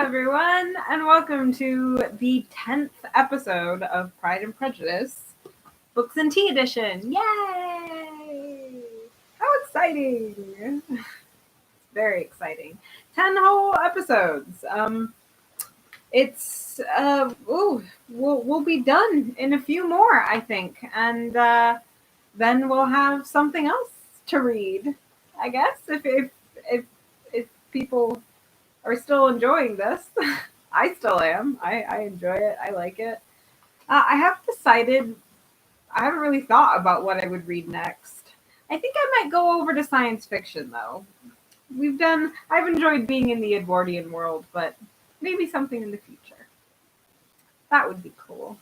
everyone, and welcome to the 10th episode of Pride and Prejudice, Books and Tea Edition. Yay! How exciting! Very exciting. 10 whole episodes. We'll be done in a few more, I think, and then we'll have something else to read, I guess, if people are still enjoying this. I still am. I enjoy it. I like it. I haven't really thought about what I would read next. I think I might go over to science fiction, though. I've enjoyed being in the Edwardian world, but maybe something in the future. That would be cool.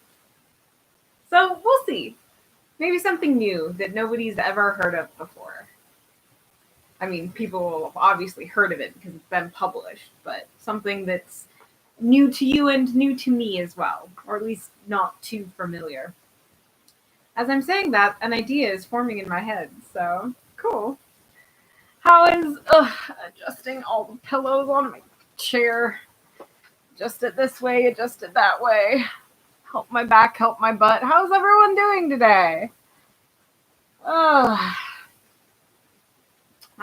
So we'll see. Maybe something new that nobody's ever heard of before. I mean, people have obviously heard of it because it's been published, but something that's new to you and new to me as well, or at least not too familiar. As I'm saying that, an idea is forming in my head, so cool. How is adjusting all the pillows on my chair? Adjust it this way, adjust it that way. Help my back, help my butt. How's everyone doing today?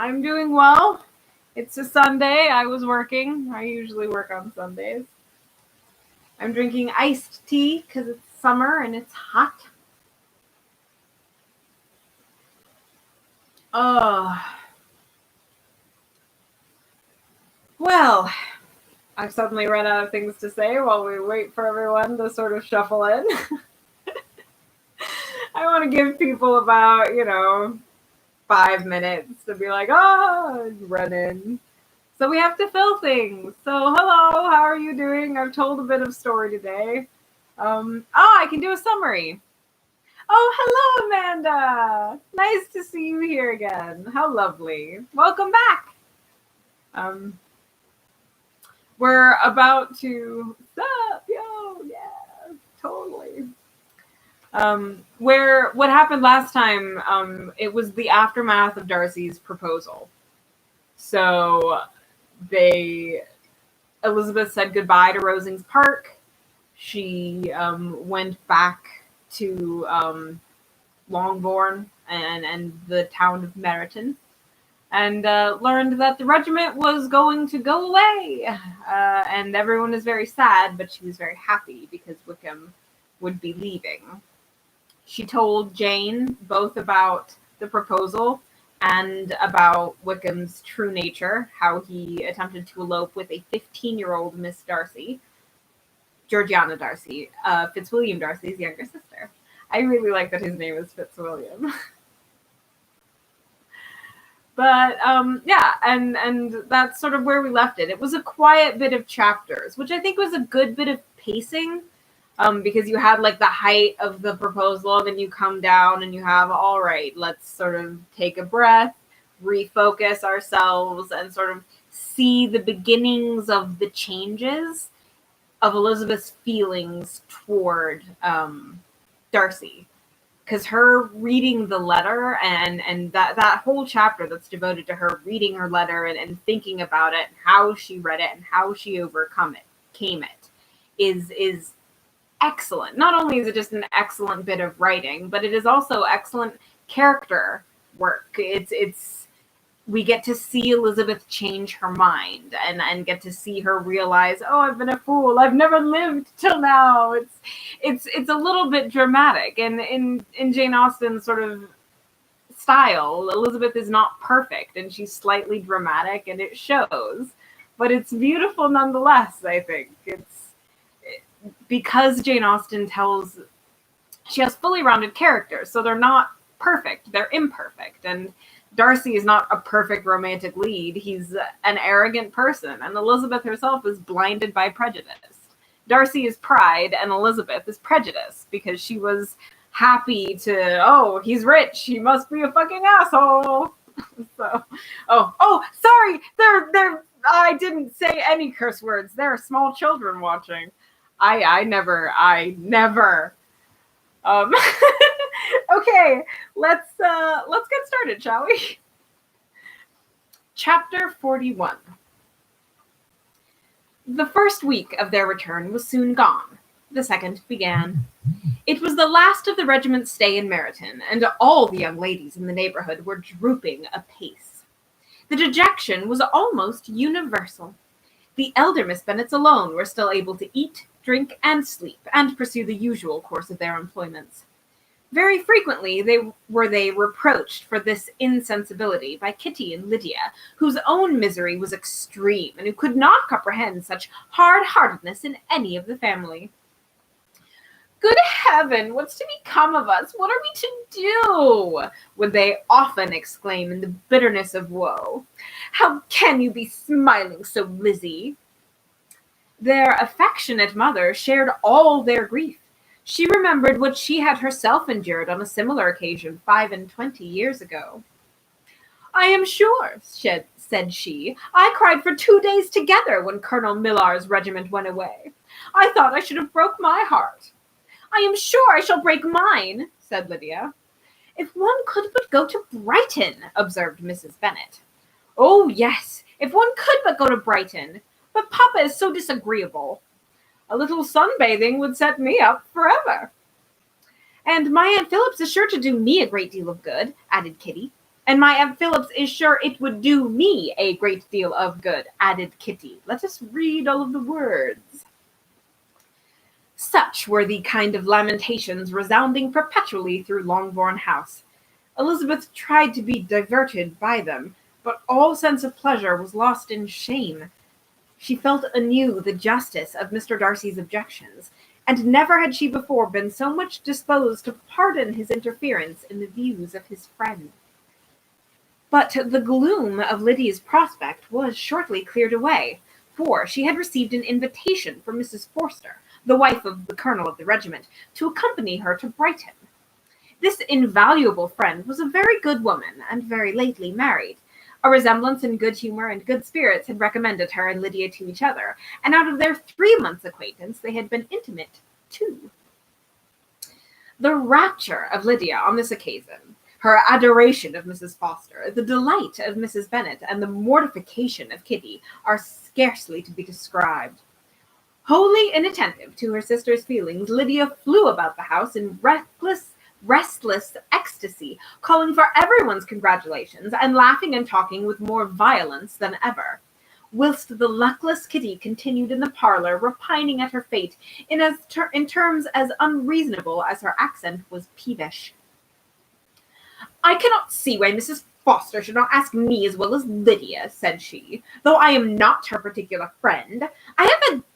I'm doing well. It's a Sunday. I was working. I usually work on Sundays. I'm drinking iced tea because it's summer and it's hot. Well, I've suddenly run out of things to say while we wait for everyone to sort of shuffle in. I want to give people about, 5 minutes to be like, run in. So we have to fill things. So hello, how are you doing? I've told a bit of story today. I can do a summary. Oh, hello, Amanda. Nice to see you here again. How lovely. Welcome back. We're about to stop. Yeah, totally. What happened last time, it was the aftermath of Darcy's proposal. So Elizabeth said goodbye to Rosings Park. She went back to Longbourn and the town of Meryton, and learned that the regiment was going to go away. And everyone is very sad, but she was very happy because Wickham would be leaving. She told Jane both about the proposal and about Wickham's true nature, how he attempted to elope with a 15-year-old Miss Darcy, Georgiana Darcy, Fitzwilliam Darcy's younger sister. I really like that his name is Fitzwilliam. But and that's sort of where we left it. It was a quiet bit of chapters, which I think was a good bit of pacing. Because you had like the height of the proposal, then you come down and you have, all right, let's sort of take a breath, refocus ourselves, and sort of see the beginnings of the changes of Elizabeth's feelings toward Darcy. Because her reading the letter and that whole chapter that's devoted to her reading her letter and thinking about it, and how she read it and how she came it, is excellent. Not only is it just an excellent bit of writing, but it is also excellent character work. We get to see Elizabeth change her mind and get to see her realize, I've been a fool. I've never lived till now. It's a little bit dramatic, and in Jane Austen's sort of style, Elizabeth is not perfect and she's slightly dramatic, and it shows, but it's beautiful nonetheless. I think because Jane Austen she has fully rounded characters, so they're not perfect, they're imperfect. And Darcy is not a perfect romantic lead. He's an arrogant person, and Elizabeth herself is blinded by prejudice. Darcy is pride, and Elizabeth is prejudice, because she was happy to, he's rich, he must be a fucking asshole. So, sorry, I didn't say any curse words. There are small children watching. I never. Okay, let's get started, shall we? Chapter 41. The first week of their return was soon gone. The second began. It was the last of the regiment's stay in Meryton, and all the young ladies in the neighbourhood were drooping apace. The dejection was almost universal. The elder Miss Bennets alone were still able to eat, drink, and sleep, and pursue the usual course of their employments. Very frequently they were reproached for this insensibility by Kitty and Lydia, whose own misery was extreme, and who could not comprehend such hard-heartedness in any of the family. "Good heaven, what's to become of us? What are we to do?" would they often exclaim in the bitterness of woe. "How can you be smiling so, Lizzie?" Their affectionate mother shared all their grief. She remembered what she had herself endured on a similar occasion 25 years ago. "I am sure," said she, "I cried for 2 days together when Colonel Millar's regiment went away. I thought I should have broke my heart." "I am sure I shall break mine," said Lydia. "If one could but go to Brighton," observed Mrs. Bennet. "Oh, yes, if one could but go to Brighton. But Papa is so disagreeable." "A little sunbathing would set me up forever." "And my Aunt Phillips is sure to do me a great deal of good," added Kitty. "And my Aunt Phillips is sure it would do me a great deal of good," added Kitty. Let us read all of the words. Such were the kind of lamentations resounding perpetually through Longbourn House. Elizabeth tried to be diverted by them, but all sense of pleasure was lost in shame. She felt anew the justice of Mr. Darcy's objections, and never had she before been so much disposed to pardon his interference in the views of his friend. But the gloom of Lydia's prospect was shortly cleared away, for she had received an invitation from Mrs. Forster, the wife of the colonel of the regiment, to accompany her to Brighton. This invaluable friend was a very good woman, and very lately married. A resemblance in good humour and good spirits had recommended her and Lydia to each other, and out of their 3 months' acquaintance they had been intimate 2. The rapture of Lydia on this occasion, her adoration of Mrs. Forster, the delight of Mrs. Bennet, and the mortification of Kitty are scarcely to be described. Wholly inattentive to her sister's feelings, Lydia flew about the house in restless ecstasy, calling for everyone's congratulations, and laughing and talking with more violence than ever, whilst the luckless Kitty continued in the parlour, repining at her fate in terms as unreasonable as her accent was peevish. "I cannot see why Mrs. Forster should not ask me as well as Lydia," said she, "though I am not her particular friend.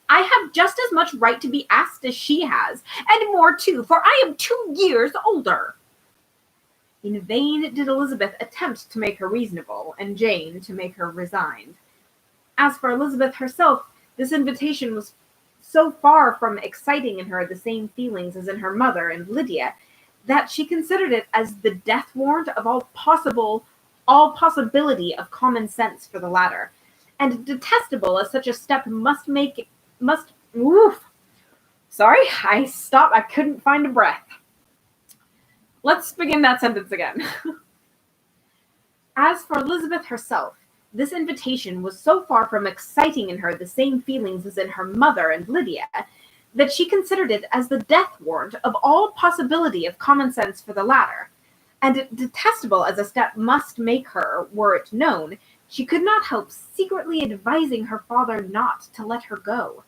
I have just as much right to be asked as she has, and more too, for I am 2 years older." In vain did Elizabeth attempt to make her reasonable, and Jane to make her resigned. As for Elizabeth herself, this invitation was so far from exciting in her the same feelings as in her mother and Lydia, that she considered it as the death warrant of all possibility of common sense for the latter, and detestable as such a step I couldn't find a breath. Let's begin that sentence again. As for Elizabeth herself, this invitation was so far from exciting in her the same feelings as in her mother and Lydia, that she considered it as the death warrant of all possibility of common sense for the latter, and detestable as a step must make her, were it known, she could not help secretly advising her father not to let her go.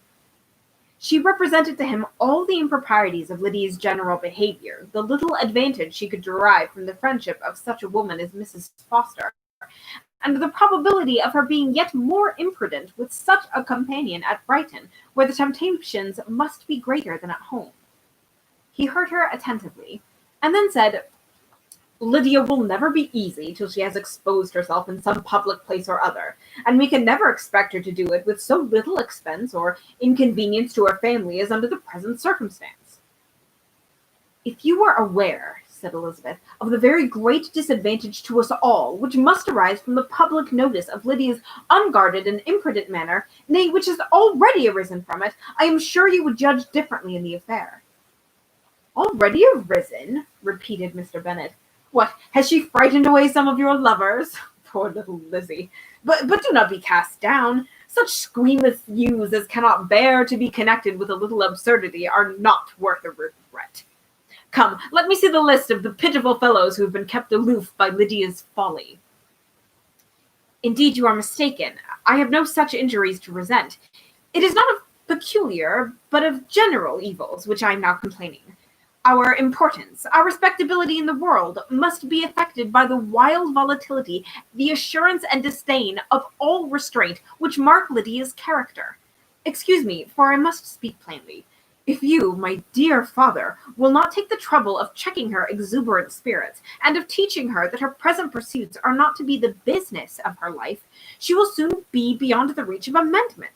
She represented to him all the improprieties of Lydia's general behaviour, the little advantage she could derive from the friendship of such a woman as Mrs. Forster, and the probability of her being yet more imprudent with such a companion at Brighton, where the temptations must be greater than at home. He heard her attentively, and then said, "Lydia will never be easy till she has exposed herself in some public place or other, and we can never expect her to do it with so little expense or inconvenience to her family as under the present circumstance." "If you were aware," said Elizabeth, "of the very great disadvantage to us all, which must arise from the public notice of Lydia's unguarded and imprudent manner, nay, which has already arisen from it, I am sure you would judge differently in the affair." "Already arisen?" repeated Mr. Bennet. "What, has she frightened away some of your lovers? Poor little Lizzie! But do not be cast down. Such squeamless youths as cannot bear to be connected with a little absurdity are not worth a regret. Come, let me see the list of the pitiful fellows who have been kept aloof by Lydia's folly. Indeed, you are mistaken. I have no such injuries to resent. It is not of peculiar, but of general evils which I am now complaining. Our importance, our respectability in the world, must be affected by the wild volatility, the assurance and disdain of all restraint which mark Lydia's character. Excuse me, for I must speak plainly. If you, my dear father, will not take the trouble of checking her exuberant spirits, and of teaching her that her present pursuits are not to be the business of her life, she will soon be beyond the reach of amendment.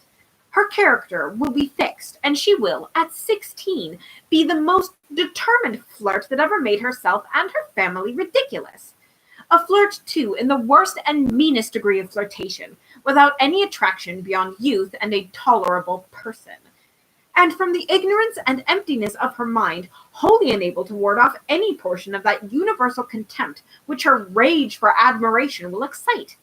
Her character will be fixed, and she will, at 16, be the most determined flirt that ever made herself and her family ridiculous. A flirt, too, in the worst and meanest degree of flirtation, without any attraction beyond youth and a tolerable person. And from the ignorance and emptiness of her mind, wholly unable to ward off any portion of that universal contempt which her rage for admiration will excite.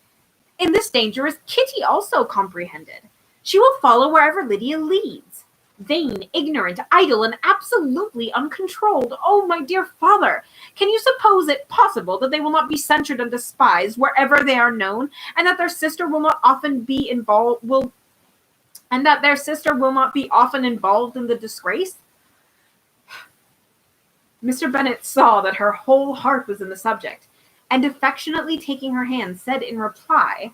In this danger is Kitty also comprehended. She will follow wherever Lydia leads. Vain, ignorant, idle, and absolutely uncontrolled. Oh, my dear father, can you suppose it possible that they will not be censured and despised wherever they are known, and that their sister will not often be involved in the disgrace? Mr. Bennet saw that her whole heart was in the subject, and affectionately taking her hand, said in reply,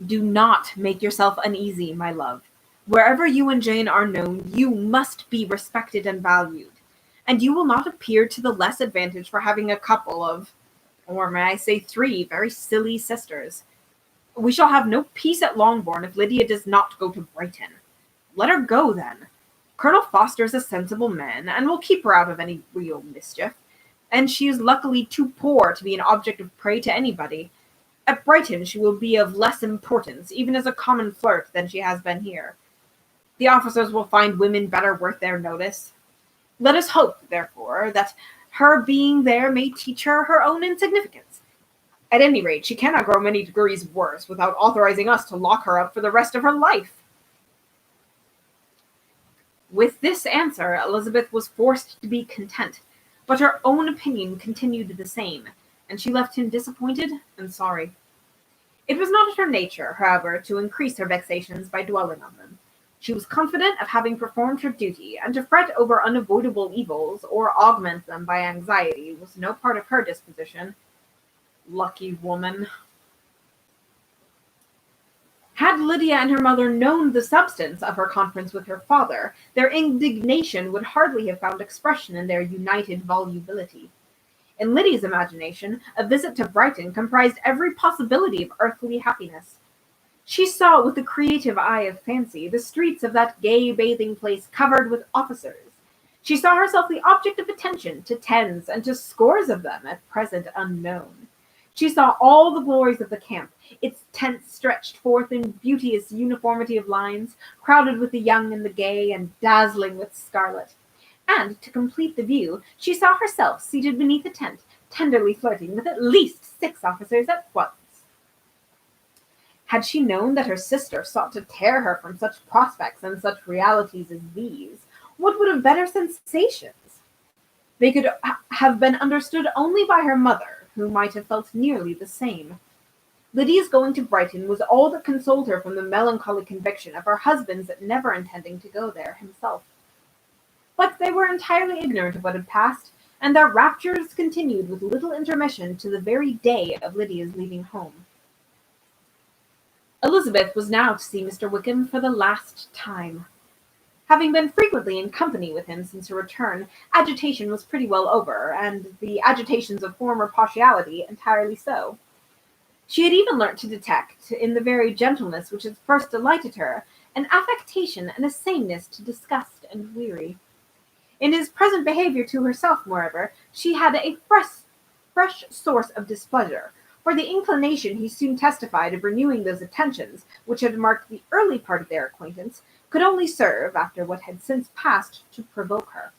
"Do not make yourself uneasy, my love. Wherever you and Jane are known, you must be respected and valued, and you will not appear to the less advantage for having a couple of, or may I say 3, very silly sisters. We shall have no peace at Longbourn if Lydia does not go to Brighton. Let her go, then. Colonel Foster is a sensible man, and will keep her out of any real mischief, and she is luckily too poor to be an object of prey to anybody. At Brighton she will be of less importance, even as a common flirt, than she has been here. The officers will find women better worth their notice. Let us hope, therefore, that her being there may teach her her own insignificance. At any rate, she cannot grow many degrees worse without authorizing us to lock her up for the rest of her life." With this answer, Elizabeth was forced to be content, but her own opinion continued the same, and she left him disappointed and sorry. It was not her nature, however, to increase her vexations by dwelling on them. She was confident of having performed her duty, and to fret over unavoidable evils, or augment them by anxiety, was no part of her disposition. Lucky woman! Had Lydia and her mother known the substance of her conference with her father, their indignation would hardly have found expression in their united volubility. In Lydia's imagination, a visit to Brighton comprised every possibility of earthly happiness. She saw with the creative eye of fancy the streets of that gay bathing place covered with officers. She saw herself the object of attention to tens and to scores of them at present unknown. She saw all the glories of the camp, its tents stretched forth in beauteous uniformity of lines, crowded with the young and the gay, and dazzling with scarlet. And, to complete the view, she saw herself seated beneath a tent, tenderly flirting with at least 6 officers at once. Had she known that her sister sought to tear her from such prospects and such realities as these, what would have been her sensations? They could have been understood only by her mother, who might have felt nearly the same. Lydia's going to Brighton was all that consoled her from the melancholy conviction of her husband's never intending to go there himself. But they were entirely ignorant of what had passed, and their raptures continued with little intermission to the very day of Lydia's leaving home. Elizabeth was now to see Mr. Wickham for the last time. Having been frequently in company with him since her return, agitation was pretty well over, and the agitations of former partiality entirely so. She had even learnt to detect, in the very gentleness which had first delighted her, an affectation and a sameness to disgust and weary. In his present behaviour to herself, moreover, she had a fresh source of displeasure, for the inclination he soon testified of renewing those attentions which had marked the early part of their acquaintance could only serve, after what had since passed, to provoke her.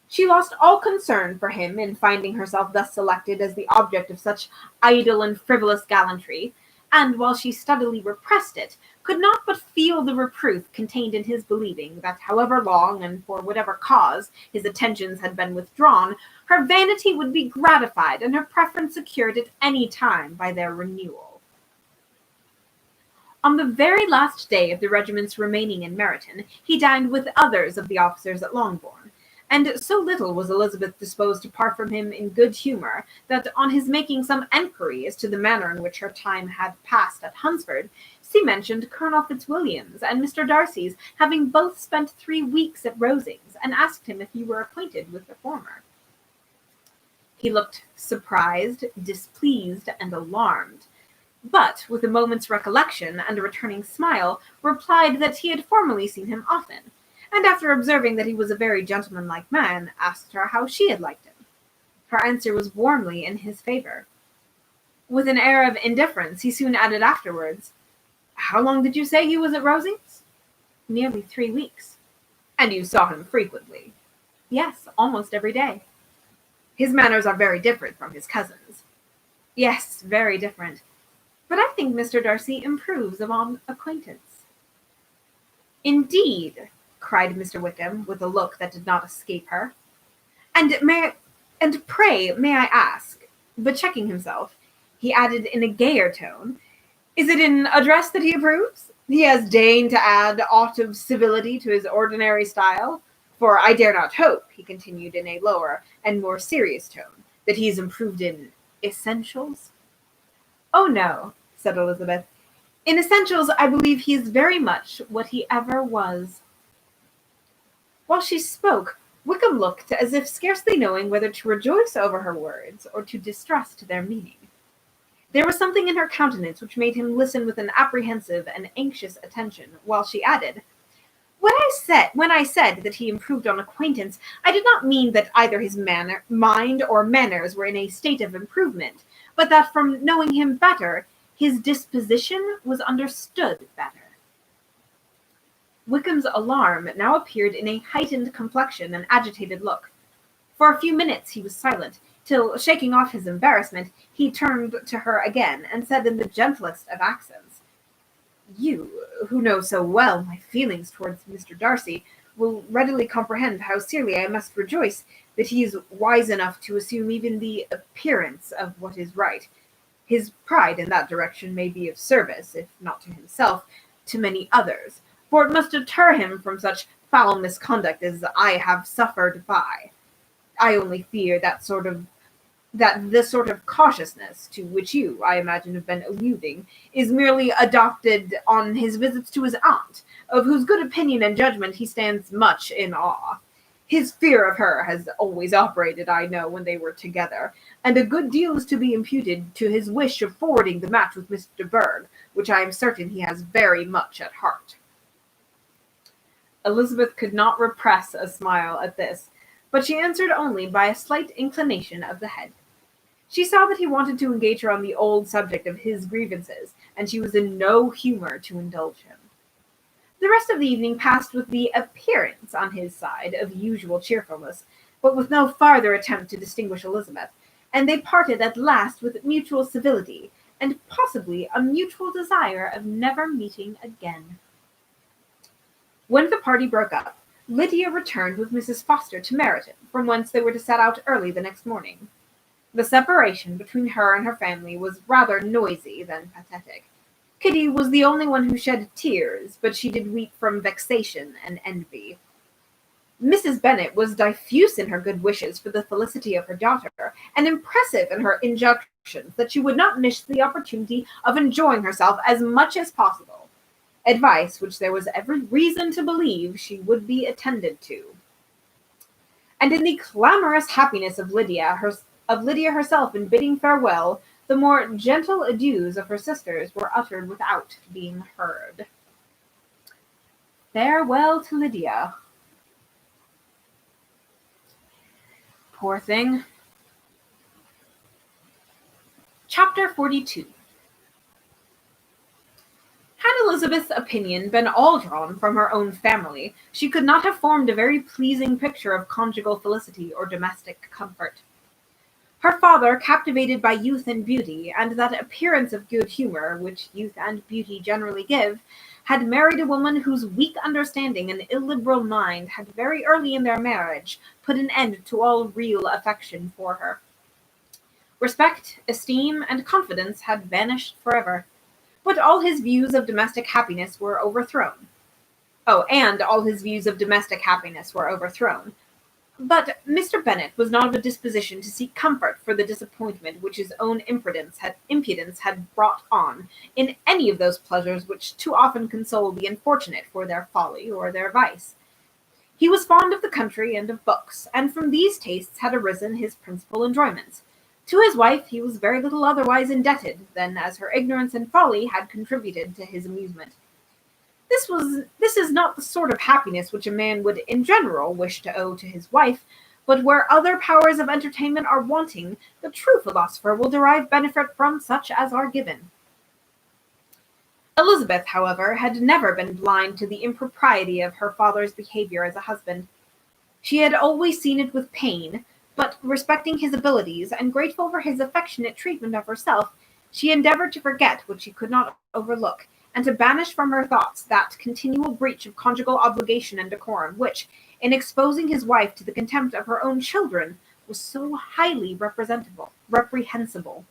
She lost all concern for him in finding herself thus selected as the object of such idle and frivolous gallantry, and, while she steadily repressed it, could not but feel the reproof contained in his believing that, however long and for whatever cause his attentions had been withdrawn, her vanity would be gratified and her preference secured at any time by their renewal. On the very last day of the regiment's remaining in Meryton, he dined with others of the officers at Longbourn, and so little was Elizabeth disposed to part from him in good humour, that on his making some enquiry as to the manner in which her time had passed at Hunsford, she mentioned Colonel Fitzwilliam's and Mr. Darcy's having both spent 3 weeks at Rosings, and asked him if he were acquainted with the former. He looked surprised, displeased, and alarmed, but, with a moment's recollection and a returning smile, replied that he had formerly seen him often, and, after observing that he was a very gentlemanlike man, asked her how she had liked him. Her answer was warmly in his favour. With an air of indifference, he soon added afterwards, "How long did you say he was at Rosings?" "Nearly 3 weeks." "And you saw him frequently?" "Yes, almost every day." "His manners are very different from his cousin's." "Yes, very different. But I think Mr. Darcy improves upon acquaintance." "Indeed!" cried Mr. Wickham, with a look that did not escape her. And pray, may I ask," but checking himself, he added in a gayer tone, "is it in address that he approves? He has deigned to add aught of civility to his ordinary style? For I dare not hope," he continued in a lower and more serious tone, "that he is improved in essentials?" "Oh no," said Elizabeth. "In essentials I believe he is very much what he ever was." While she spoke, Wickham looked as if scarcely knowing whether to rejoice over her words or to distrust their meaning. There was something in her countenance which made him listen with an apprehensive and anxious attention, while she added, When I said that he improved on acquaintance, I did not mean that either his mind or manners were in a state of improvement, but that from knowing him better, his disposition was understood better." Wickham's alarm now appeared in a heightened complexion and agitated look. For a few minutes he was silent, till, shaking off his embarrassment, he turned to her again, and said in the gentlest of accents, "You, who know so well my feelings towards Mr. Darcy, will readily comprehend how sincerely I must rejoice that he is wise enough to assume even the appearance of what is right. His pride in that direction may be of service, if not to himself, to many others, for it must deter him from such foul misconduct as I have suffered by. I only fear that this sort of cautiousness, to which you, I imagine, have been alluding, is merely adopted on his visits to his aunt, of whose good opinion and judgment he stands much in awe. His fear of her has always operated, I know, when they were together, and a good deal is to be imputed to his wish of forwarding the match with Miss de Bourgh, which I am certain he has very much at heart." Elizabeth could not repress a smile at this, but she answered only by a slight inclination of the head. She saw that he wanted to engage her on the old subject of his grievances, and she was in no humour to indulge him. The rest of the evening passed with the appearance, on his side, of usual cheerfulness, but with no farther attempt to distinguish Elizabeth, and they parted at last with mutual civility, and possibly a mutual desire of never meeting again. When the party broke up, Lydia returned with Mrs. Foster to Meryton, from whence they were to set out early the next morning. The separation between her and her family was rather noisy than pathetic. Kitty was the only one who shed tears, but she did weep from vexation and envy. Mrs. Bennet was diffuse in her good wishes for the felicity of her daughter, and impressive in her injunctions that she would not miss the opportunity of enjoying herself as much as possible, advice which there was every reason to believe she would be attended to. And in the clamorous happiness of Lydia herself in bidding farewell, the more gentle adieus of her sisters were uttered without being heard. Farewell to Lydia. Poor thing. Chapter 42. Had Elizabeth's opinion been all drawn from her own family, she could not have formed a very pleasing picture of conjugal felicity or domestic comfort. Her father, captivated by youth and beauty, and that appearance of good humour which youth and beauty generally give, had married a woman whose weak understanding and illiberal mind had very early in their marriage put an end to all real affection for her. Respect, esteem, and confidence had vanished forever, but all his views of domestic happiness were overthrown. Oh, and all his views of domestic happiness were overthrown. But Mr. Bennet was not of a disposition to seek comfort for the disappointment which his own impudence had brought on in any of those pleasures which too often console the unfortunate for their folly or their vice. He was fond of the country and of books, and from these tastes had arisen his principal enjoyments. To his wife he was very little otherwise indebted than as her ignorance and folly had contributed to his amusement. This is not the sort of happiness which a man would in general wish to owe to his wife, but where other powers of entertainment are wanting, the true philosopher will derive benefit from such as are given. Elizabeth, however, had never been blind to the impropriety of her father's behaviour as a husband. She had always seen it with pain, but respecting his abilities, and grateful for his affectionate treatment of herself, she endeavoured to forget what she could not overlook, and to banish from her thoughts that continual breach of conjugal obligation and decorum, which, in exposing his wife to the contempt of her own children, was so highly reprehensible.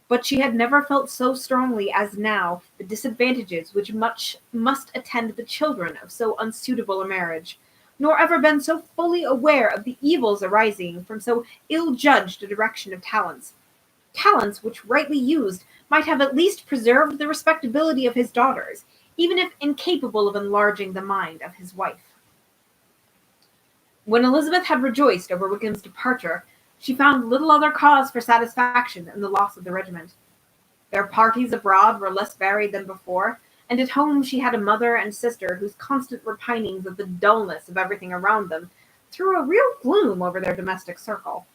But she had never felt so strongly as now the disadvantages which much must attend the children of so unsuitable a marriage, nor ever been so fully aware of the evils arising from so ill-judged a direction of talents which, rightly used, might have at least preserved the respectability of his daughters, even if incapable of enlarging the mind of his wife. When Elizabeth had rejoiced over Wickham's departure, she found little other cause for satisfaction than the loss of the regiment. Their parties abroad were less varied than before, and at home she had a mother and sister whose constant repinings of the dullness of everything around them threw a real gloom over their domestic circle.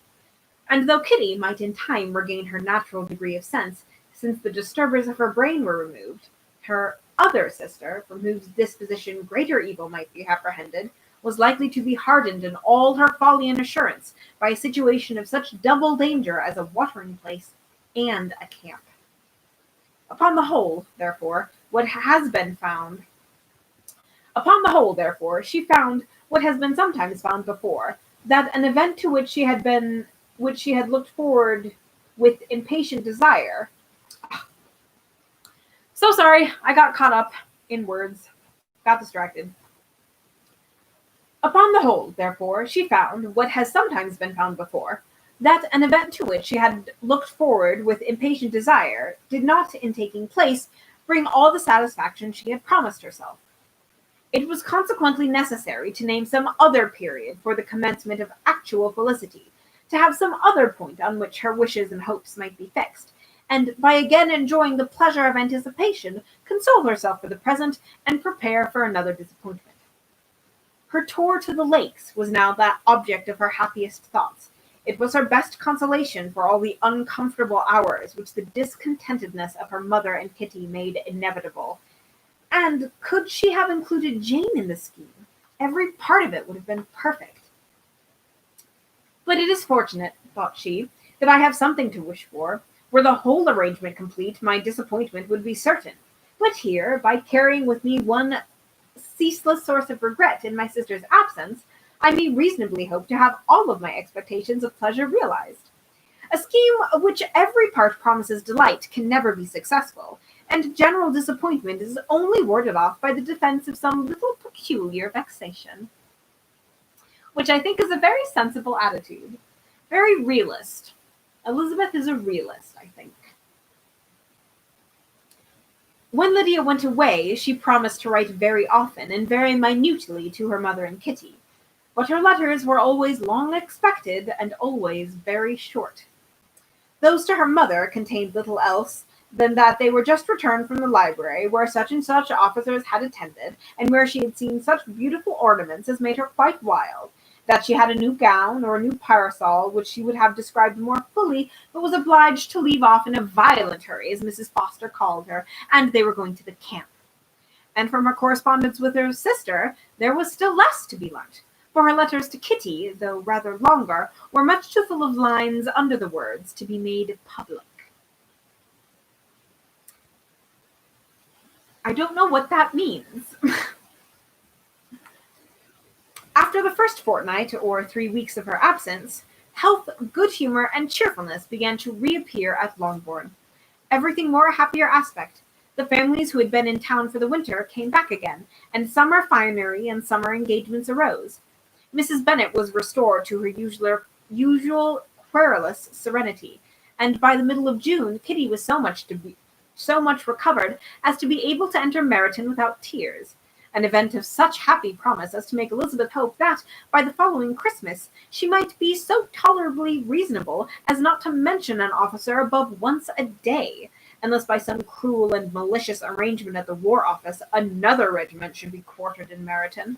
And though Kitty might in time regain her natural degree of sense, since the disturbers of her brain were removed, her other sister, from whose disposition greater evil might be apprehended, was likely to be hardened in all her folly and assurance by a situation of such double danger as a watering place and a camp. Upon the whole, therefore, she found what has been sometimes found before, that an event to which she had looked forward with impatient desire. So sorry, I got caught up in words, got distracted. Upon the whole, therefore, she found, what has sometimes been found before, that an event to which she had looked forward with impatient desire did not, in taking place, bring all the satisfaction she had promised herself. It was consequently necessary to name some other period for the commencement of actual felicity, to have some other point on which her wishes and hopes might be fixed, and, by again enjoying the pleasure of anticipation, console herself for the present, and prepare for another disappointment. Her tour to the lakes was now the object of her happiest thoughts. It was her best consolation for all the uncomfortable hours which the discontentedness of her mother and Kitty made inevitable. And could she have included Jane in the scheme, every part of it would have been perfect. But it is fortunate, thought she, that I have something to wish for. Were the whole arrangement complete, my disappointment would be certain. But here, by carrying with me one ceaseless source of regret in my sister's absence, I may reasonably hope to have all of my expectations of pleasure realized. A scheme of which every part promises delight can never be successful, and general disappointment is only warded off by the defense of some little peculiar vexation. Which I think is a very sensible attitude. Very realist. Elizabeth is a realist, I think. When Lydia went away, she promised to write very often and very minutely to her mother and Kitty, but her letters were always long expected and always very short. Those to her mother contained little else than that they were just returned from the library, where such and such officers had attended, and where she had seen such beautiful ornaments as made her quite wild, that she had a new gown or a new parasol, which she would have described more fully, but was obliged to leave off in a violent hurry, as Mrs. Foster called her, and they were going to the camp. And from her correspondence with her sister, there was still less to be learnt. for her letters to Kitty, though rather longer, were much too full of lines under the words to be made public. I don't know what that means. After the first fortnight, or 3 weeks of her absence, health, good humour, and cheerfulness began to reappear at Longbourn. Everything wore a happier aspect. The families who had been in town for the winter came back again, and summer finery and summer engagements arose. Mrs. Bennet was restored to her usual querulous serenity, and by the middle of June Kitty was so much recovered as to be able to enter Meryton without tears, an event of such happy promise as to make Elizabeth hope that, by the following Christmas, she might be so tolerably reasonable as not to mention an officer above once a day, unless by some cruel and malicious arrangement at the War Office another regiment should be quartered in Meryton.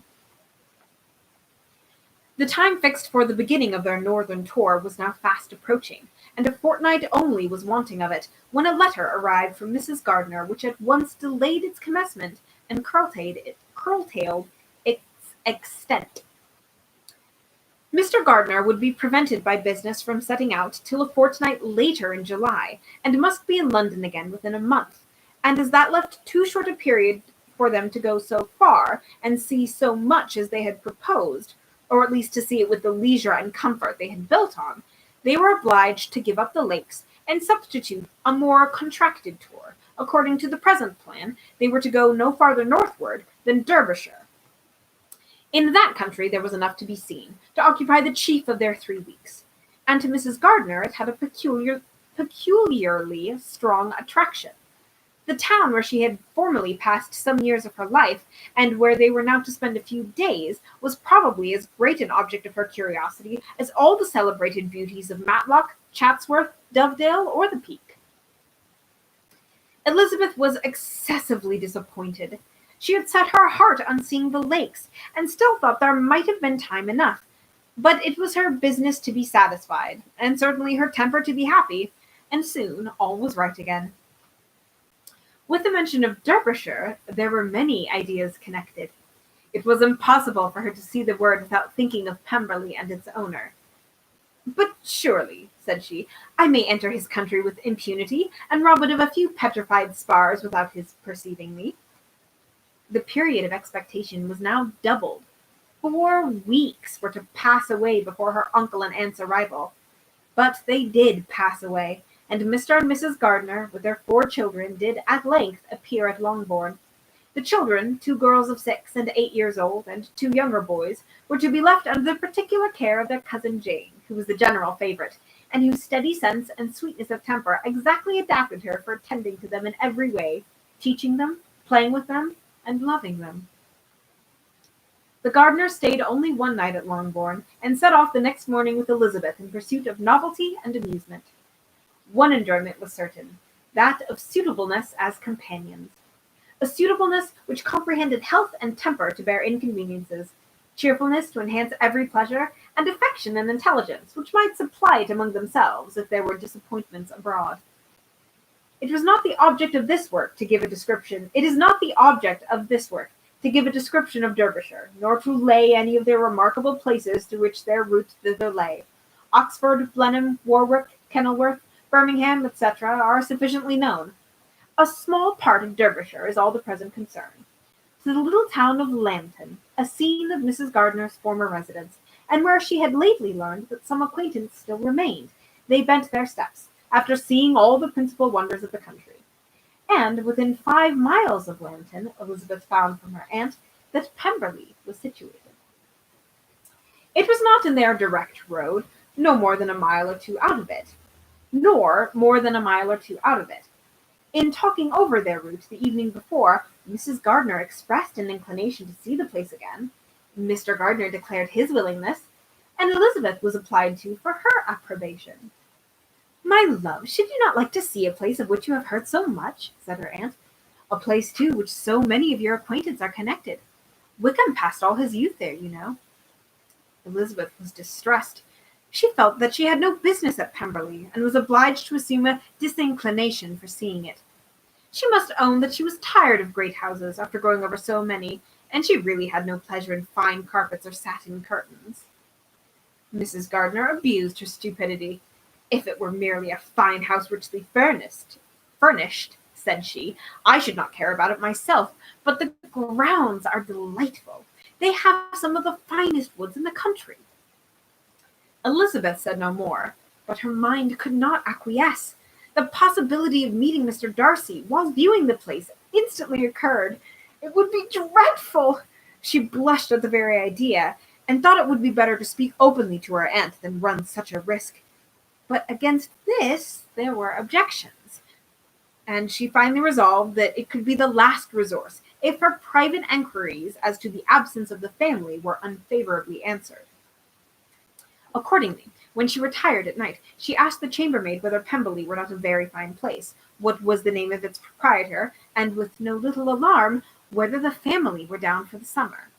The time fixed for the beginning of their northern tour was now fast approaching, and a fortnight only was wanting of it, when a letter arrived from Mrs. Gardiner which at once delayed its commencement and curtailed its extent. Mr. Gardiner would be prevented by business from setting out till a fortnight later in July, and must be in London again within a month, and as that left too short a period for them to go so far and see so much as they had proposed, or at least to see it with the leisure and comfort they had built on, they were obliged to give up the lakes and substitute a more contracted tour. According to the present plan, they were to go no farther northward than Derbyshire. In that country there was enough to be seen, to occupy the chief of their 3 weeks, and to Mrs. Gardiner it had a peculiarly strong attraction. The town where she had formerly passed some years of her life, and where they were now to spend a few days, was probably as great an object of her curiosity as all the celebrated beauties of Matlock, Chatsworth, Dovedale, or the Peak. Elizabeth was excessively disappointed. She had set her heart on seeing the lakes, and still thought there might have been time enough. But it was her business to be satisfied, and certainly her temper to be happy, and soon all was right again. With the mention of Derbyshire, there were many ideas connected. It was impossible for her to see the word without thinking of Pemberley and its owner. "But surely," said she, "I may enter his country with impunity, and rob it of a few petrified spars without his perceiving me." The period of expectation was now doubled. 4 weeks were to pass away before her uncle and aunt's arrival. But they did pass away, and Mr. and Mrs. Gardiner, with their 4 children, did at length appear at Longbourn. The children, 2 girls of 6 and 8 years old, and 2 younger boys, were to be left under the particular care of their cousin Jane, who was the general favourite, and whose steady sense and sweetness of temper exactly adapted her for attending to them in every way, teaching them, playing with them, and loving them. The Gardiners stayed only one night at Longbourn, and set off the next morning with Elizabeth in pursuit of novelty and amusement. One enjoyment was certain, that of suitableness as companions. A suitableness which comprehended health and temper to bear inconveniences, cheerfulness to enhance every pleasure, and affection and intelligence which might supply it among themselves if there were disappointments abroad. It is not the object of this work to give a description of Derbyshire, nor to lay any of their remarkable places through which their route thither lay. Oxford, Blenheim, Warwick, Kenilworth, Birmingham, etc., are sufficiently known. A small part of Derbyshire is all the present concern. To the little town of Lambton, a scene of Mrs. Gardiner's former residence, and where she had lately learned that some acquaintance still remained, they bent their steps, after seeing all the principal wonders of the country. And within 5 miles of Lambton, Elizabeth found from her aunt that Pemberley was situated. It was not in their direct road, no more than a mile or two out of it. In talking over their route the evening before, Mrs. Gardiner expressed an inclination to see the place again. Mr. Gardiner declared his willingness, and Elizabeth was applied to for her approbation. "My love, should you not like to see a place of which you have heard so much?" said her aunt. "A place, too, which so many of your acquaintance are connected. Wickham passed all his youth there, you know." Elizabeth was distressed. She felt that she had no business at Pemberley, and was obliged to assume a disinclination for seeing it. She must own that she was tired of great houses, after going over so many, and she really had no pleasure in fine carpets or satin curtains. Mrs. Gardiner abused her stupidity. "If it were merely a fine house richly furnished," said she, "I should not care about it myself, but the grounds are delightful. They have some of the finest woods in the country." Elizabeth said no more, but her mind could not acquiesce. The possibility of meeting Mr. Darcy while viewing the place instantly occurred. It would be dreadful! She blushed at the very idea, and thought it would be better to speak openly to her aunt than run such a risk. But against this there were objections, and she finally resolved that it could be the last resource if her private enquiries as to the absence of the family were unfavourably answered. Accordingly, when she retired at night, she asked the chambermaid whether Pemberley were not a very fine place, what was the name of its proprietor, and, with no little alarm, whether the family were down for the summer.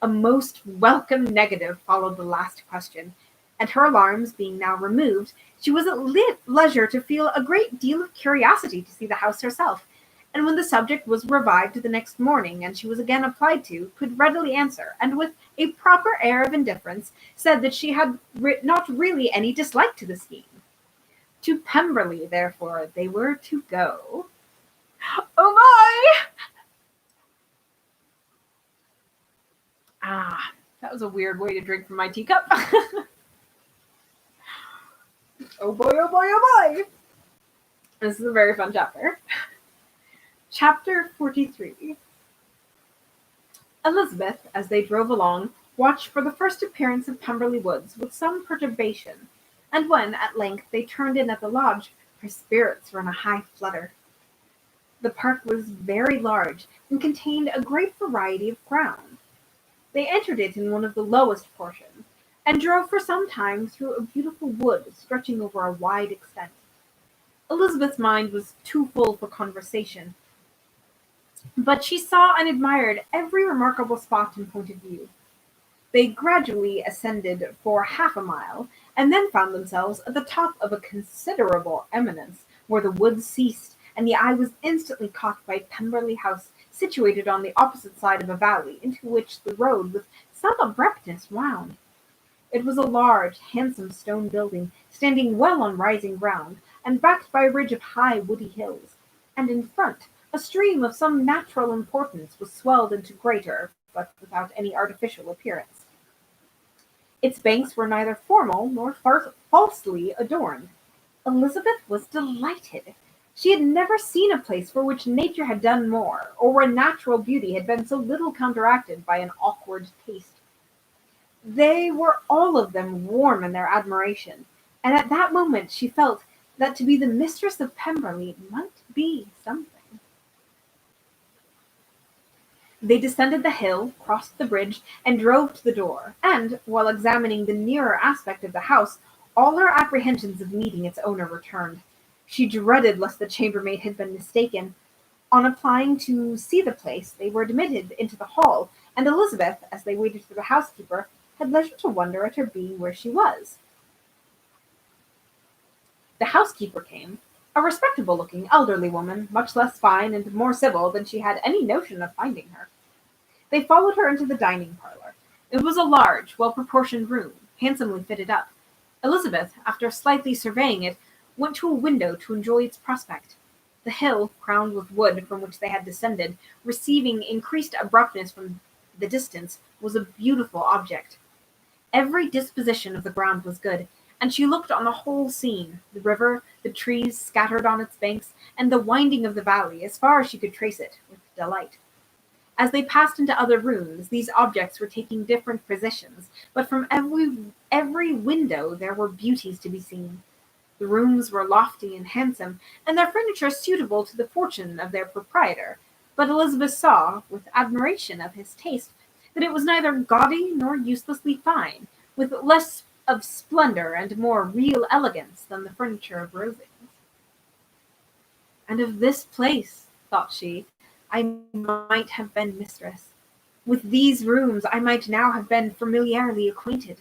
A most welcome negative followed the last question, and her alarms being now removed, she was at leisure to feel a great deal of curiosity to see the house herself, and when the subject was revived the next morning, and she was again applied to, could readily answer, and with a proper air of indifference, said that she had not really any dislike to the scheme. To Pemberley, therefore, they were to go. Oh my! That was a weird way to drink from my teacup. Oh boy, oh boy, oh boy! This is a very fun chapter. Chapter 43. Elizabeth, as they drove along, watched for the first appearance of Pemberley Woods with some perturbation, and when, at length, they turned in at the lodge, her spirits were in a high flutter. The park was very large, and contained a great variety of ground. They entered it in one of the lowest portions, and drove for some time through a beautiful wood stretching over a wide extent. Elizabeth's mind was too full for conversation, but she saw and admired every remarkable spot in point of view. They gradually ascended for half a mile, and then found themselves at the top of a considerable eminence, where the wood ceased, and the eye was instantly caught by Pemberley House, situated on the opposite side of a valley, into which the road with some abruptness wound. It was a large, handsome stone building, standing well on rising ground, and backed by a ridge of high woody hills, and in front a stream of some natural importance was swelled into greater, but without any artificial appearance. Its banks were neither formal nor falsely adorned. Elizabeth was delighted. She had never seen a place for which nature had done more, or where natural beauty had been so little counteracted by an awkward taste. They were all of them warm in their admiration, and at that moment she felt that to be the mistress of Pemberley might be something. They descended the hill, crossed the bridge, and drove to the door, and, while examining the nearer aspect of the house, all her apprehensions of meeting its owner returned. She dreaded lest the chambermaid had been mistaken. On applying to see the place, they were admitted into the hall, and Elizabeth, as they waited for the housekeeper, had leisure to wonder at her being where she was. The housekeeper came, a respectable-looking elderly woman, much less fine and more civil than she had any notion of finding her. They followed her into the dining parlour. It was a large, well-proportioned room, handsomely fitted up. Elizabeth, after slightly surveying it, went to a window to enjoy its prospect. The hill, crowned with wood from which they had descended, receiving increased abruptness from the distance, was a beautiful object. Every disposition of the ground was good, and she looked on the whole scene, the river, the trees scattered on its banks, and the winding of the valley, as far as she could trace it, with delight. As they passed into other rooms, these objects were taking different positions, but from every window there were beauties to be seen. The rooms were lofty and handsome, and their furniture suitable to the fortune of their proprietor, but Elizabeth saw, with admiration of his taste, that it was neither gaudy nor uselessly fine, with less of splendor and more real elegance than the furniture of Rosings. And of this place, thought she, I might have been mistress. With these rooms I might now have been familiarly acquainted.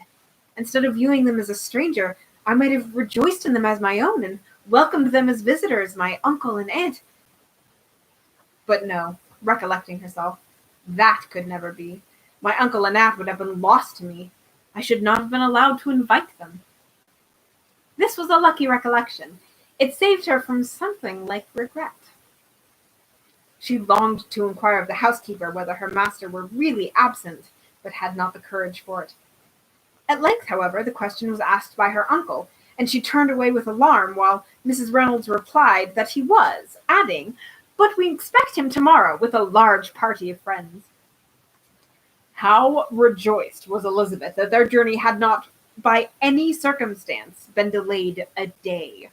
Instead of viewing them as a stranger, I might have rejoiced in them as my own, and welcomed them as visitors, my uncle and aunt. But no, recollecting herself, That could never be. My uncle and aunt would have been lost to me. I should not have been allowed to invite them. This was a lucky recollection. It saved her from something like regret. She longed to inquire of the housekeeper whether her master were really absent, but had not the courage for it. At length, however, the question was asked by her uncle, and she turned away with alarm, while Mrs. Reynolds replied that he was, adding, "But we expect him tomorrow with a large party of friends." How rejoiced was Elizabeth that their journey had not, by any circumstance, been delayed a day.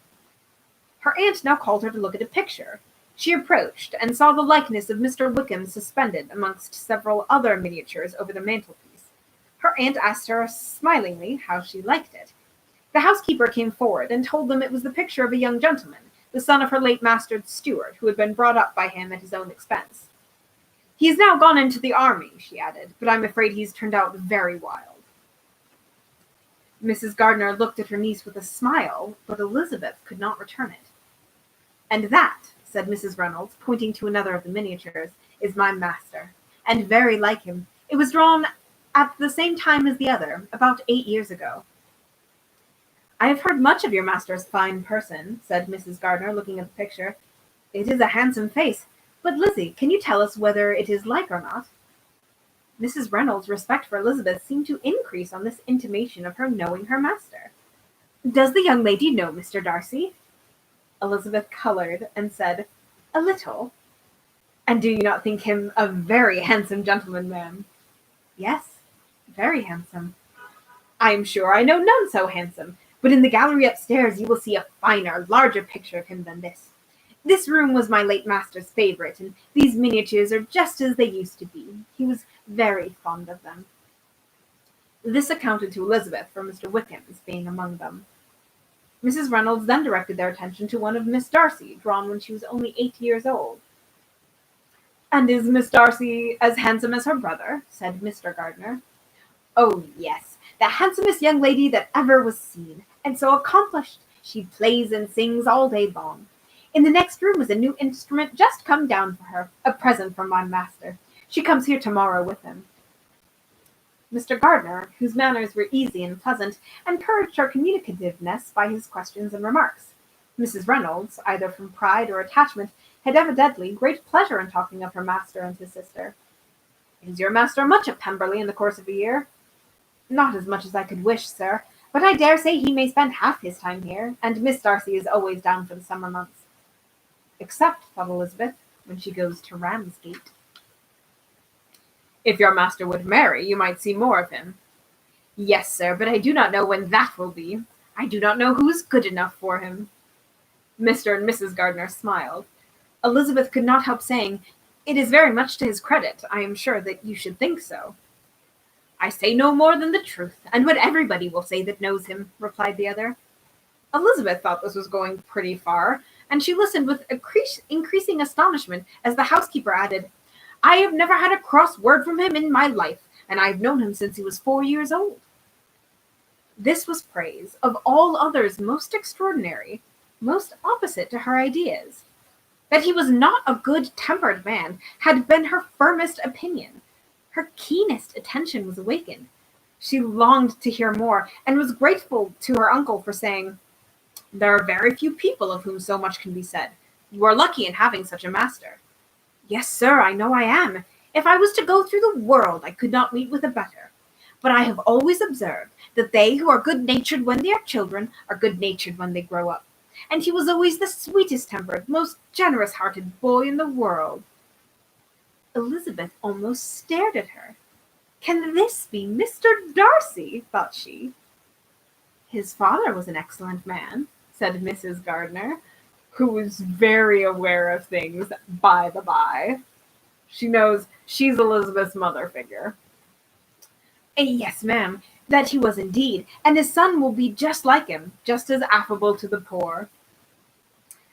Her aunt now called her to look at a picture. She approached, and saw the likeness of Mr. Wickham suspended amongst several other miniatures over the mantelpiece. Her aunt asked her smilingly how she liked it. The housekeeper came forward and told them it was the picture of a young gentleman, the son of her late master's steward, who had been brought up by him at his own expense. "He is now gone into the army," she added, "but I'm afraid he's turned out very wild." Mrs. Gardiner looked at her niece with a smile, but Elizabeth could not return it. "And that," said Mrs. Reynolds, pointing to another of the miniatures, "is my master, and very like him. It was drawn at the same time as the other, about 8 years ago." "I have heard much of your master's fine person," said Mrs. Gardiner, looking at the picture. "It is a handsome face. But, Lizzie, can you tell us whether it is like or not?" Mrs. Reynolds' respect for Elizabeth seemed to increase on this intimation of her knowing her master. "Does the young lady know Mr. Darcy?" Elizabeth colored and said, "A little." "And do you not think him a very handsome gentleman, ma'am?" "Yes, very handsome." "I am sure I know none so handsome, but in the gallery upstairs you will see a finer, larger picture of him than this. This room was my late master's favorite, and these miniatures are just as they used to be. He was very fond of them." This accounted to Elizabeth for Mr. Wickham's being among them. Mrs. Reynolds then directed their attention to one of Miss Darcy, drawn when she was only 8 years old. "And is Miss Darcy as handsome as her brother?" said Mr. Gardiner. "Oh, yes, the handsomest young lady that ever was seen, and so accomplished. She plays and sings all day long. In the next room is a new instrument just come down for her, a present from my master. She comes here tomorrow with him." Mr. Gardiner, whose manners were easy and pleasant, encouraged her communicativeness by his questions and remarks. Mrs. Reynolds, either from pride or attachment, had evidently great pleasure in talking of her master and his sister. "Is your master much at Pemberley in the course of a year?" "Not as much as I could wish, sir, but I dare say he may spend half his time here, and Miss Darcy is always down for the summer months." "Except," thought Elizabeth, "when she goes to Ramsgate." "If your master would marry, you might see more of him." "Yes, sir, but I do not know when that will be. I do not know who is good enough for him." Mr. and Mrs. Gardiner smiled. Elizabeth could not help saying, "It is very much to his credit. I am sure that you should think so." "I say no more than the truth, and what everybody will say that knows him," replied the other. Elizabeth thought this was going pretty far, and she listened with increasing astonishment as the housekeeper added, "I have never had a cross word from him in my life, and I have known him since he was 4 years old." This was praise, of all others most extraordinary, most opposite to her ideas. That he was not a good-tempered man had been her firmest opinion. Her keenest attention was awakened. She longed to hear more, and was grateful to her uncle for saying, "There are very few people of whom so much can be said. You are lucky in having such a master." "Yes, sir, I know I am. If I was to go through the world, I could not meet with a better. But I have always observed that they who are good-natured when they are children are good-natured when they grow up. And he was always the sweetest-tempered, most generous-hearted boy in the world." Elizabeth almost stared at her. "Can this be Mr. Darcy?" thought she. "His father was an excellent man," said Mrs. Gardiner, who was very aware of things, by the by. She knows she's Elizabeth's mother figure. "Yes, ma'am, that he was indeed, and his son will be just like him, just as affable to the poor."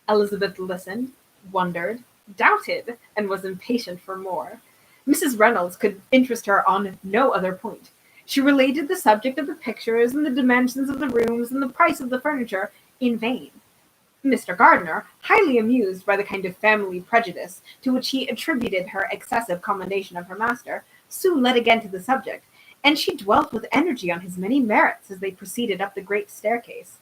Elizabeth listened, wondered, doubted, and was impatient for more. Mrs. Reynolds could interest her on no other point. She related the subject of the pictures and the dimensions of the rooms and the price of the furniture in vain. Mr. Gardiner, highly amused by the kind of family prejudice to which he attributed her excessive commendation of her master, soon led again to the subject, and she dwelt with energy on his many merits as they proceeded up the great staircase.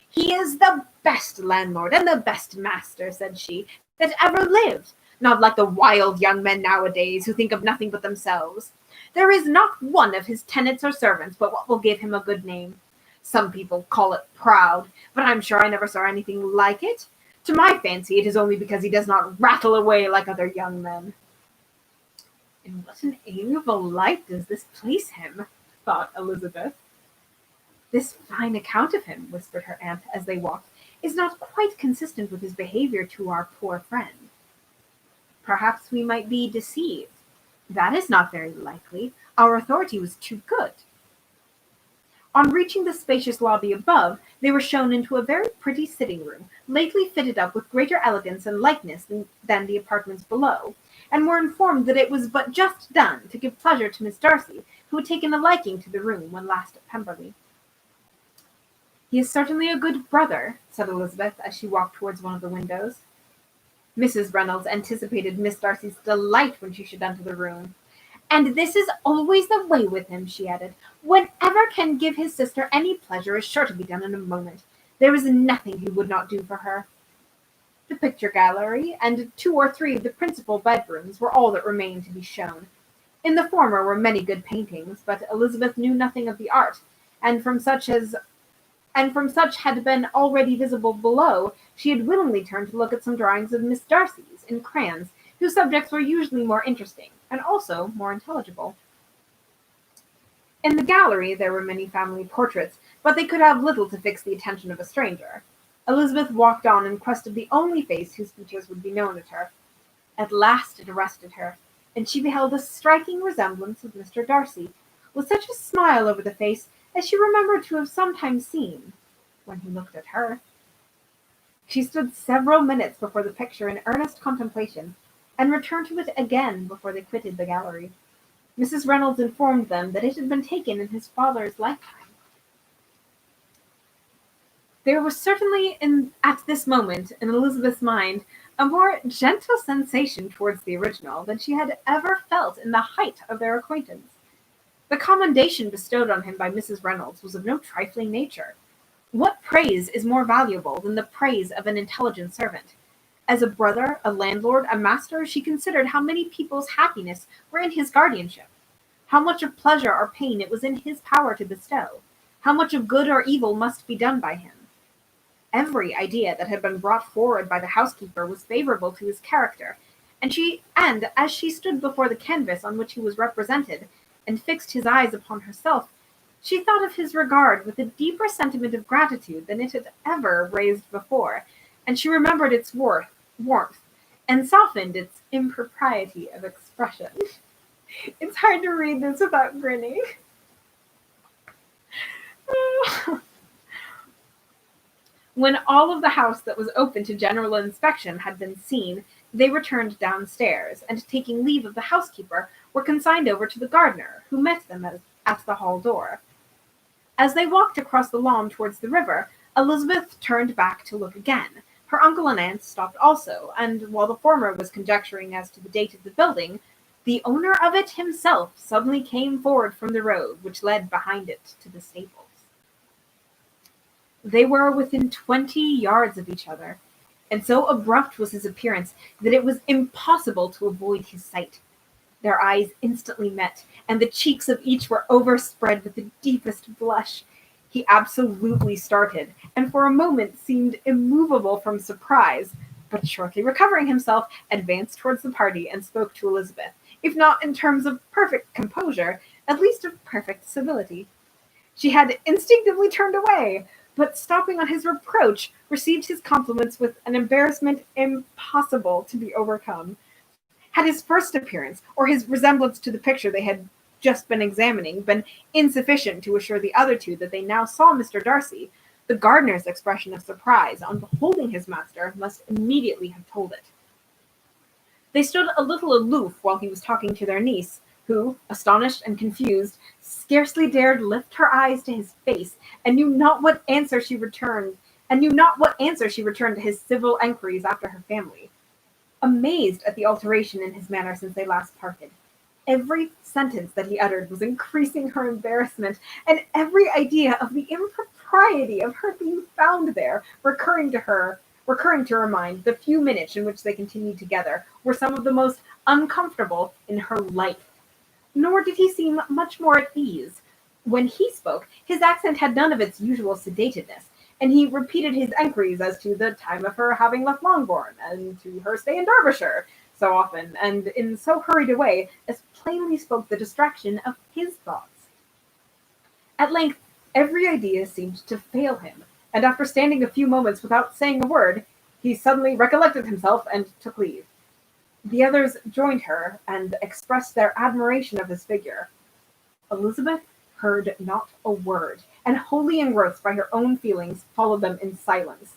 "He is the best landlord and the best master," said she, "that ever lived. Not like the wild young men nowadays, who think of nothing but themselves. There is not one of his tenants or servants but what will give him a good name. Some people call it proud, but I'm sure I never saw anything like it. To my fancy, it is only because he does not rattle away like other young men." "In what an amiable light does this place him," thought Elizabeth. "This fine account of him," whispered her aunt as they walked, "is not quite consistent with his behaviour to our poor friend. Perhaps we might be deceived. That is not very likely. Our authority was too good." On reaching the spacious lobby above, they were shown into a very pretty sitting-room, lately fitted up with greater elegance and lightness than the apartments below, and were informed that it was but just done to give pleasure to Miss Darcy, who had taken a liking to the room when last at Pemberley. "He is certainly a good brother," said Elizabeth, as she walked towards one of the windows. Mrs. Reynolds anticipated Miss Darcy's delight when she should enter the room. "And this is always the way with him," she added. "Whatever can give his sister any pleasure is sure to be done in a moment. There is nothing he would not do for her." The picture gallery and 2 or 3 of the principal bedrooms were all that remained to be shown. In the former were many good paintings, but Elizabeth knew nothing of the art, and from such had been already visible below, she had willingly turned to look at some drawings of Miss Darcy's in crayons, whose subjects were usually more interesting, and also more intelligible. In the gallery there were many family portraits, but they could have little to fix the attention of a stranger. Elizabeth walked on in quest of the only face whose features would be known to her. At last it arrested her, and she beheld a striking resemblance of Mr. Darcy, with such a smile over the face as she remembered to have sometimes seen when he looked at her. She stood several minutes before the picture in earnest contemplation, and returned to it again before they quitted the gallery. Mrs. Reynolds informed them that it had been taken in his father's lifetime. There was certainly at this moment in Elizabeth's mind a more gentle sensation towards the original than she had ever felt in the height of their acquaintance. The commendation bestowed on him by Mrs. Reynolds was of no trifling nature. What praise is more valuable than the praise of an intelligent servant? As a brother, a landlord, a master, she considered how many people's happiness were in his guardianship, how much of pleasure or pain it was in his power to bestow, how much of good or evil must be done by him. Every idea that had been brought forward by the housekeeper was favourable to his character, and as she stood before the canvas on which he was represented, and fixed his eyes upon herself, she thought of his regard with a deeper sentiment of gratitude than it had ever raised before, and she remembered its warmth, and softened its impropriety of expression. It's hard to read this without grinning. When all of the house that was open to general inspection had been seen, they returned downstairs, and taking leave of the housekeeper, were consigned over to the gardener, who met them at the hall door. As they walked across the lawn towards the river, Elizabeth turned back to look again. Her uncle and aunt stopped also, and while the former was conjecturing as to the date of the building, the owner of it himself suddenly came forward from the road which led behind it to the stables. They were within 20 yards of each other, and so abrupt was his appearance that it was impossible to avoid his sight. Their eyes instantly met, and the cheeks of each were overspread with the deepest blush. He absolutely started, and for a moment seemed immovable from surprise, but shortly recovering himself, advanced towards the party and spoke to Elizabeth, if not in terms of perfect composure, at least of perfect civility. She had instinctively turned away, but stopping on his reproach, received his compliments with an embarrassment impossible to be overcome. Had his first appearance, or his resemblance to the picture they had just been examining, been insufficient to assure the other two that they now saw Mr. Darcy, the gardener's expression of surprise on beholding his master must immediately have told it. They stood a little aloof while he was talking to their niece, who, astonished and confused, scarcely dared lift her eyes to his face, and knew not what answer she returned, and knew not what answer she returned to his civil enquiries after her family. Amazed at the alteration in his manner since they last parted, every sentence that he uttered was increasing her embarrassment, and every idea of the impropriety of her being found there, recurring to her mind, the few minutes in which they continued together were some of the most uncomfortable in her life. Nor did he seem much more at ease. When he spoke, his accent had none of its usual sedatedness, and he repeated his enquiries as to the time of her having left Longbourn, and to her stay in Derbyshire, so often, and in so hurried a way as plainly spoke the distraction of his thoughts. At length, every idea seemed to fail him, and after standing a few moments without saying a word, he suddenly recollected himself and took leave. The others joined her, and expressed their admiration of his figure. Elizabeth heard not a word, and wholly engrossed by her own feelings, followed them in silence.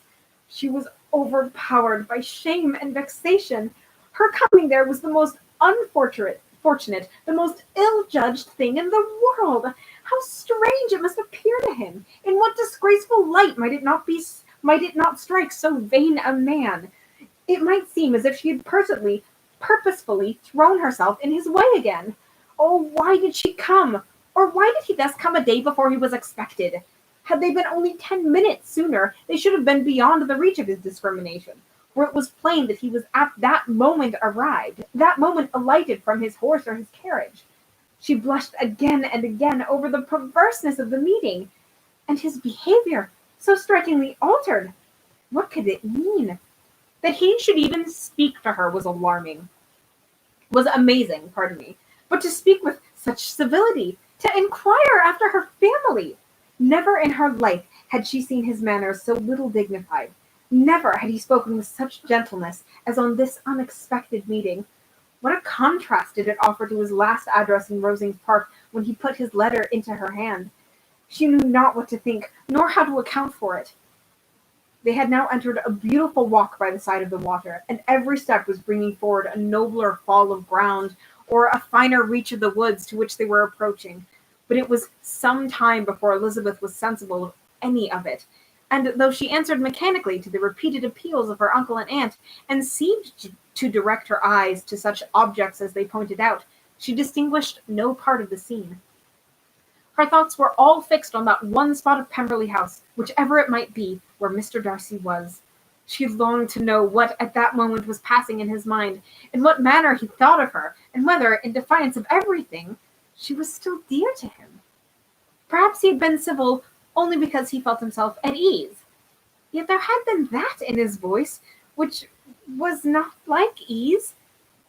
She was overpowered by shame and vexation. Her coming there was the most unfortunate, the most ill-judged thing in the world. How strange it must appear to him! In what disgraceful light might it not strike so vain a man? It might seem as if she had purposefully thrown herself in his way again. Oh, why did she come? Or why did he thus come a day before he was expected? Had they been only 10 minutes sooner, they should have been beyond the reach of his discrimination, for it was plain that he was at that moment arrived, that moment alighted from his horse or his carriage. She blushed again and again over the perverseness of the meeting, and his behavior, so strikingly altered. What could it mean? That he should even speak to her was amazing, but to speak with such civility, to inquire after her family. Never in her life had she seen his manners so little dignified. Never had he spoken with such gentleness as on this unexpected meeting. What a contrast did it offer to his last address in Rosings Park when he put his letter into her hand. She knew not what to think, nor how to account for it. They had now entered a beautiful walk by the side of the water, and every step was bringing forward a nobler fall of ground, or a finer reach of the woods to which they were approaching. But it was some time before Elizabeth was sensible of any of it, and though she answered mechanically to the repeated appeals of her uncle and aunt, and seemed to direct her eyes to such objects as they pointed out, she distinguished no part of the scene. Her thoughts were all fixed on that one spot of Pemberley House, whichever it might be, where Mr. Darcy was. She longed to know what at that moment was passing in his mind, in what manner he thought of her, and whether, in defiance of everything, she was still dear to him. Perhaps he had been civil only because he felt himself at ease. Yet there had been that in his voice which was not like ease.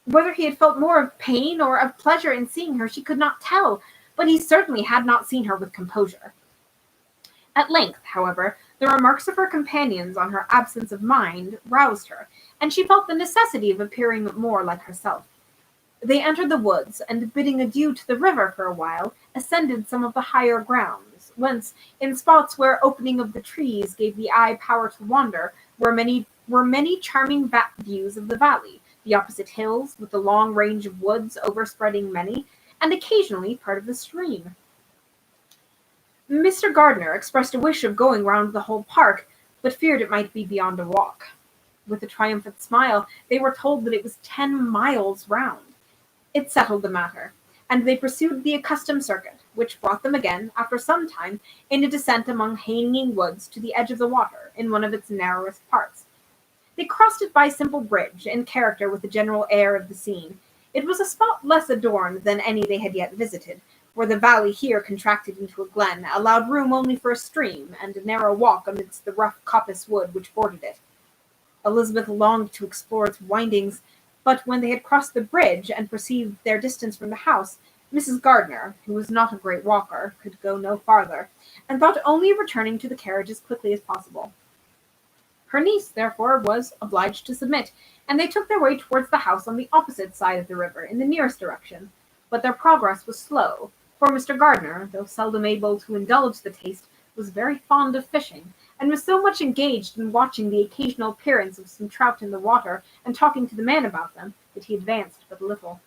Whether he had felt more of pain or of pleasure in seeing her, she could not tell, but he certainly had not seen her with composure. At length, however, the remarks of her companions on her absence of mind roused her, and she felt the necessity of appearing more like herself. They entered the woods, and bidding adieu to the river for a while, ascended some of the higher grounds, whence, in spots where opening of the trees gave the eye power to wander, were many charming views of the valley, the opposite hills, with the long range of woods overspreading many, and occasionally part of the stream. Mr. Gardiner expressed a wish of going round the whole park, but feared it might be beyond a walk. With a triumphant smile, they were told that it was 10 miles round. It settled the matter, and they pursued the accustomed circuit, which brought them again, after some time, in a descent among hanging woods to the edge of the water, in one of its narrowest parts. They crossed it by a simple bridge, in character with the general air of the scene. It was a spot less adorned than any they had yet visited, where the valley here contracted into a glen, allowed room only for a stream, and a narrow walk amidst the rough coppice wood which bordered it. Elizabeth longed to explore its windings, but when they had crossed the bridge and perceived their distance from the house, Mrs. Gardiner, who was not a great walker, could go no farther, and thought only of returning to the carriage as quickly as possible. Her niece, therefore, was obliged to submit, and they took their way towards the house on the opposite side of the river, in the nearest direction. But their progress was slow, for Mr. Gardiner, though seldom able to indulge the taste, was very fond of fishing, and was so much engaged in watching the occasional appearance of some trout in the water, and talking to the man about them, that he advanced but little.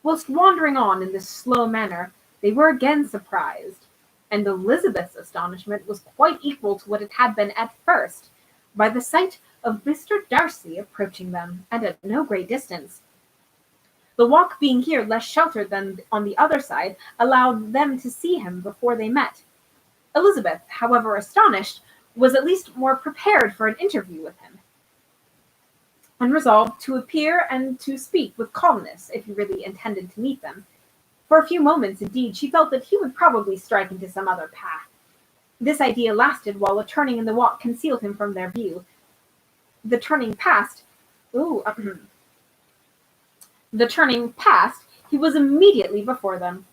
Whilst wandering on in this slow manner, they were again surprised. and Elizabeth's astonishment was quite equal to what it had been at first, by the sight of Mr. Darcy approaching them, and at no great distance. The walk being here less sheltered than on the other side allowed them to see him before they met. Elizabeth, however astonished, was at least more prepared for an interview with him, and resolved to appear and to speak with calmness if he really intended to meet them. For a few moments, indeed, she felt that he would probably strike into some other path. This idea lasted while a turning in the walk concealed him from their view. The turning past, he was immediately before them.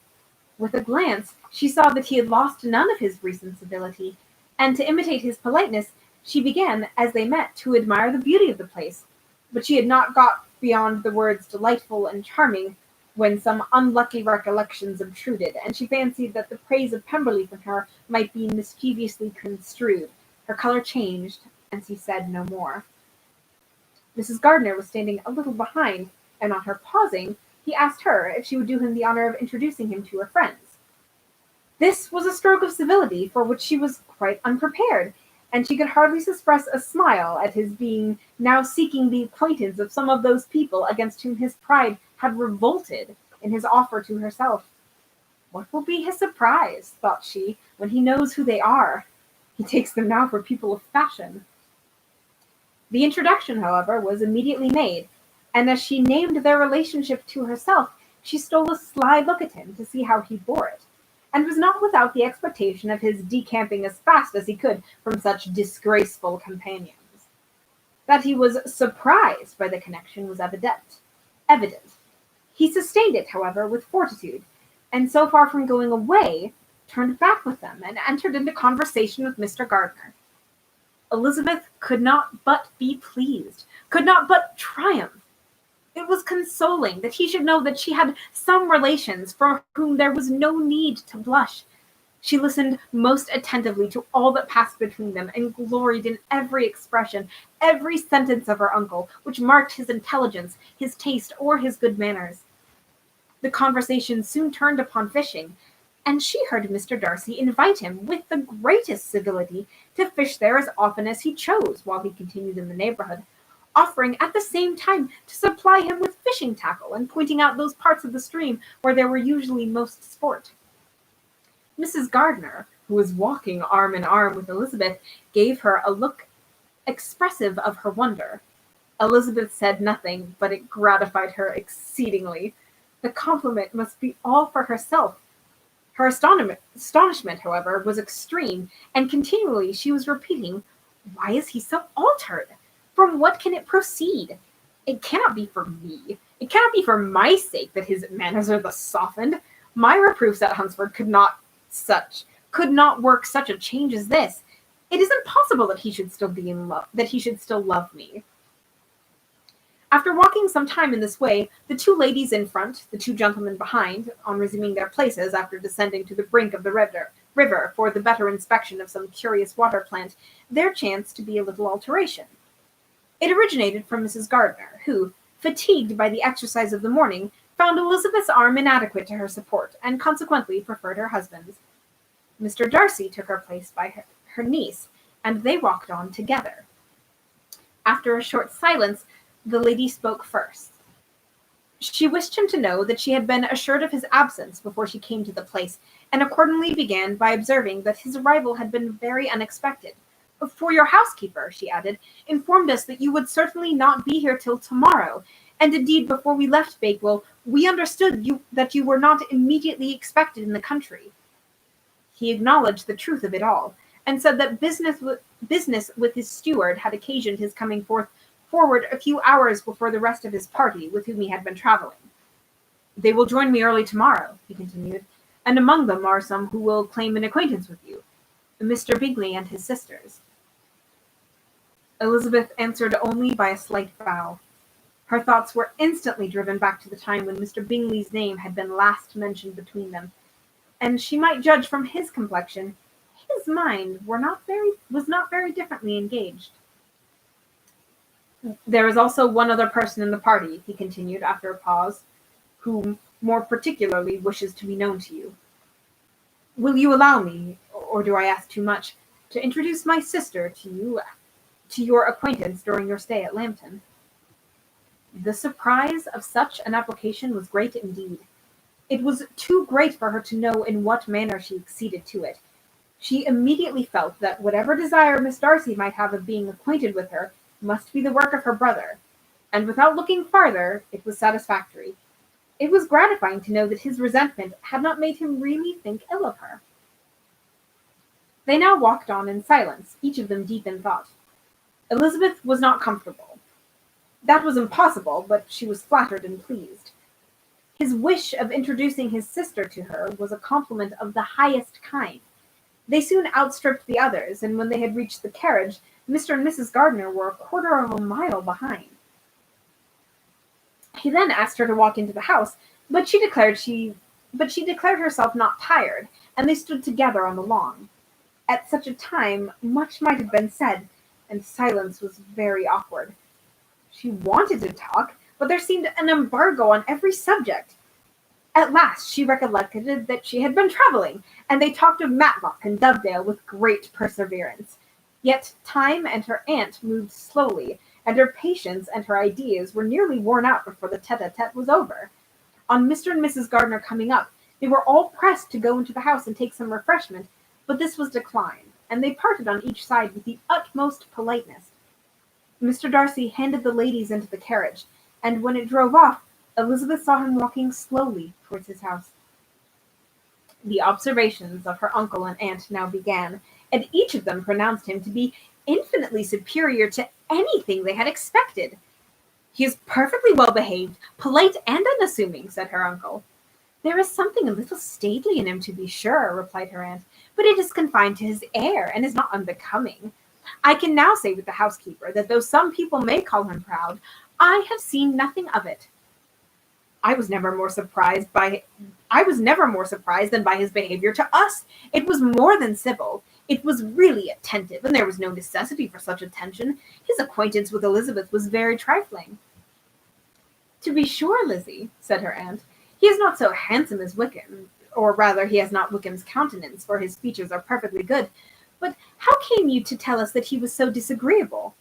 With a glance, she saw that he had lost none of his recent civility, and to imitate his politeness, she began, as they met, to admire the beauty of the place. But she had not got beyond the words delightful and charming, when some unlucky recollections obtruded, and she fancied that the praise of Pemberley from her might be mischievously construed. Her colour changed, and she said no more. Mrs. Gardiner was standing a little behind, and on her pausing, he asked her if she would do him the honour of introducing him to her friends. This was a stroke of civility for which she was quite unprepared, and she could hardly suppress a smile at his being now seeking the acquaintance of some of those people against whom his pride had revolted in his offer to herself. What will be his surprise, thought she, when he knows who they are? He takes them now for people of fashion. The introduction, however, was immediately made, and as she named their relationship to herself, she stole a sly look at him to see how he bore it, and was not without the expectation of his decamping as fast as he could from such disgraceful companions. That he was surprised by the connection was evident. He sustained it, however, with fortitude, and so far from going away, turned back with them, and entered into conversation with Mr. Gardiner. Elizabeth could not but be pleased, could not but triumph. It was consoling that he should know that she had some relations for whom there was no need to blush. She listened most attentively to all that passed between them, and gloried in every expression, every sentence of her uncle, which marked his intelligence, his taste, or his good manners. The conversation soon turned upon fishing, and she heard Mr. Darcy invite him, with the greatest civility, to fish there as often as he chose while he continued in the neighbourhood, offering at the same time to supply him with fishing tackle, and pointing out those parts of the stream where there were usually most sport. Mrs. Gardiner, who was walking arm in arm with Elizabeth, gave her a look expressive of her wonder. Elizabeth said nothing, but it gratified her exceedingly. The compliment must be all for herself. Her astonishment, however, was extreme, and continually she was repeating, "Why is he so altered? From what can it proceed? It cannot be for me. It cannot be for my sake that his manners are thus softened. My reproofs at Hunsford could not work such a change as this. It is impossible that he should still be in love, that he should still love me." After walking some time in this way, the two ladies in front, the two gentlemen behind, on resuming their places after descending to the brink of the river for the better inspection of some curious water plant, there chanced to be a little alteration. It originated from Mrs. Gardiner, who, fatigued by the exercise of the morning, found Elizabeth's arm inadequate to her support, and consequently preferred her husband's. Mr. Darcy took her place by her niece, and they walked on together. After a short silence, the lady spoke first. She wished him to know that she had been assured of his absence before she came to the place, and accordingly began by observing that his arrival had been very unexpected. "For your housekeeper," she added, "informed us that you would certainly not be here till tomorrow, and indeed before we left Bakewell we understood that you were not immediately expected in the country." He acknowledged the truth of it all, and said that business with his steward had occasioned his coming forward a few hours before the rest of his party with whom he had been travelling. "They will join me early tomorrow," he continued, "and among them are some who will claim an acquaintance with you, Mr. Bingley and his sisters." Elizabeth answered only by a slight bow. Her thoughts were instantly driven back to the time when Mr. Bingley's name had been last mentioned between them, and she might judge from his complexion, his mind was not very differently engaged. "There is also one other person in the party," he continued after a pause, "who more particularly wishes to be known to you." Will you allow me, or do I ask too much, to introduce my sister to you, to your acquaintance during your stay at Lambton?" The surprise of such an application was great indeed. It was too great for her to know in what manner she acceded to it. She immediately felt that whatever desire Miss Darcy might have of being acquainted with her must be the work of her brother, and without looking farther, it was satisfactory. It was gratifying to know that his resentment had not made him really think ill of her. They now walked on in silence, each of them deep in thought. Elizabeth was not comfortable. That was impossible, but she was flattered and pleased. His wish of introducing his sister to her was a compliment of the highest kind. They soon outstripped the others, and when they had reached the carriage, Mr. and Mrs. Gardiner were a quarter of a mile behind. He then asked her to walk into the house, but she declared herself not tired, and they stood together on the lawn. At such a time, much might have been said, and silence was very awkward. She wanted to talk, but there seemed an embargo on every subject. At last she recollected that she had been travelling, and they talked of Matlock and Dovedale with great perseverance. Yet time and her aunt moved slowly, and her patience and her ideas were nearly worn out before the tete-a-tete was over. On Mr. and Mrs. Gardiner coming up, they were all pressed to go into the house and take some refreshment, but this was declined, and they parted on each side with the utmost politeness. Mr. Darcy handed the ladies into the carriage, and when it drove off, Elizabeth saw him walking slowly towards his house. The observations of her uncle and aunt now began, and each of them pronounced him to be infinitely superior to anything they had expected. "He is perfectly well behaved, polite and unassuming," said her uncle. "There is something a little stately in him, to be sure," replied her aunt, "but it is confined to his air, and is not unbecoming. I can now say with the housekeeper that though some people may call him proud, I have seen nothing of it. I was never more surprised than by his behavior to us. It was more than civil. It was really attentive, and there was no necessity for such attention. His acquaintance with Elizabeth was very trifling." "To be sure, Lizzie," said her aunt, "he is not so handsome as Wickham, or rather he has not Wickham's countenance, for his features are perfectly good. But how came you to tell us that he was so disagreeable?"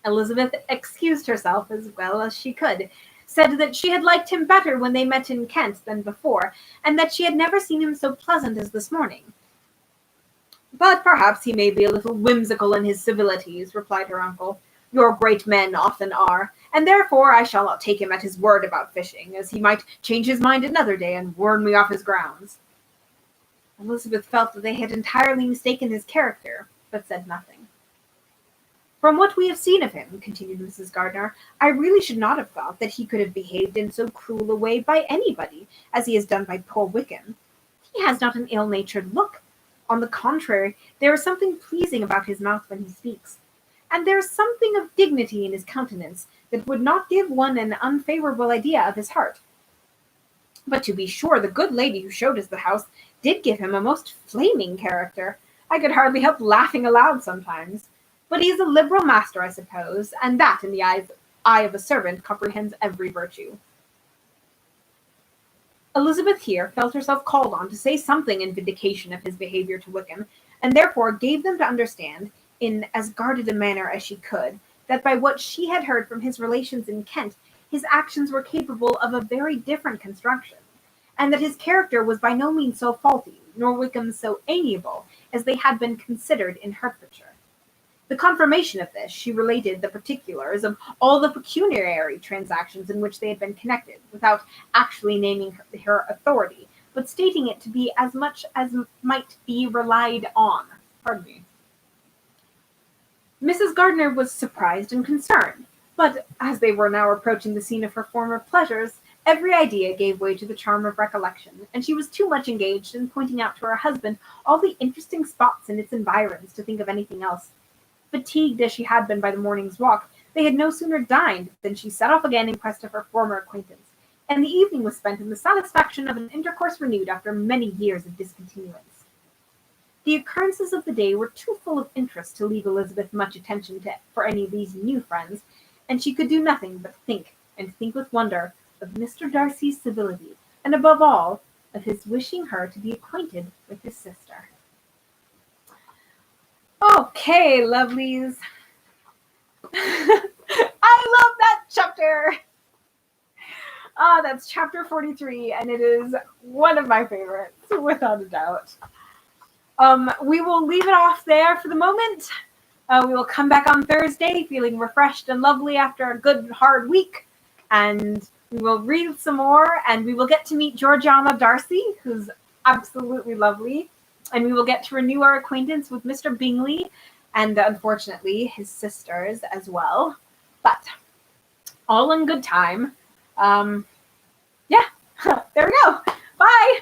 Elizabeth excused herself as well as she could, said that she had liked him better when they met in Kent than before, and that she had never seen him so pleasant as this morning. "But perhaps he may be a little whimsical in his civilities," replied her uncle. "Your great men often are, and therefore I shall not take him at his word about fishing, as he might change his mind another day and warn me off his grounds." Elizabeth felt that they had entirely mistaken his character, but said nothing. "From what we have seen of him," continued Mrs. Gardiner, "I really should not have thought that he could have behaved in so cruel a way by anybody, as he has done by poor Wickham. He has not an ill-natured look. On the contrary, there is something pleasing about his mouth when he speaks, and there is something of dignity in his countenance that would not give one an unfavourable idea of his heart. But to be sure, the good lady who showed us the house did give him a most flaming character. I could hardly help laughing aloud sometimes. But he is a liberal master, I suppose, and that, in the eye of a servant, comprehends every virtue." Elizabeth here felt herself called on to say something in vindication of his behaviour to Wickham, and therefore gave them to understand, in as guarded a manner as she could, that by what she had heard from his relations in Kent, his actions were capable of a very different construction, and that his character was by no means so faulty, nor Wickham so amiable, as they had been considered in Hertfordshire. The confirmation of this, she related the particulars of all the pecuniary transactions in which they had been connected, without actually naming her authority, but stating it to be as much as might be relied on. Mrs. Gardiner was surprised and concerned, but as they were now approaching the scene of her former pleasures, every idea gave way to the charm of recollection, and she was too much engaged in pointing out to her husband all the interesting spots in its environs to think of anything else. Fatigued as she had been by the morning's walk, they had no sooner dined than she set off again in quest of her former acquaintance, and the evening was spent in the satisfaction of an intercourse renewed after many years of discontinuance. The occurrences of the day were too full of interest to leave Elizabeth much attention for any of these new friends, and she could do nothing but think, and think with wonder, of Mr. Darcy's civility, and above all, of his wishing her to be acquainted with his sister. Okay, lovelies. I love that chapter. That's chapter 43, and it is one of my favorites, without a doubt. We will leave it off there for the moment. We will come back on Thursday feeling refreshed and lovely after a good, hard week, and we will read some more, and we will get to meet Georgiana Darcy, who's absolutely lovely, and we will get to renew our acquaintance with Mr. Bingley, and unfortunately his sisters as well. But all in good time. Yeah, there we go. Bye.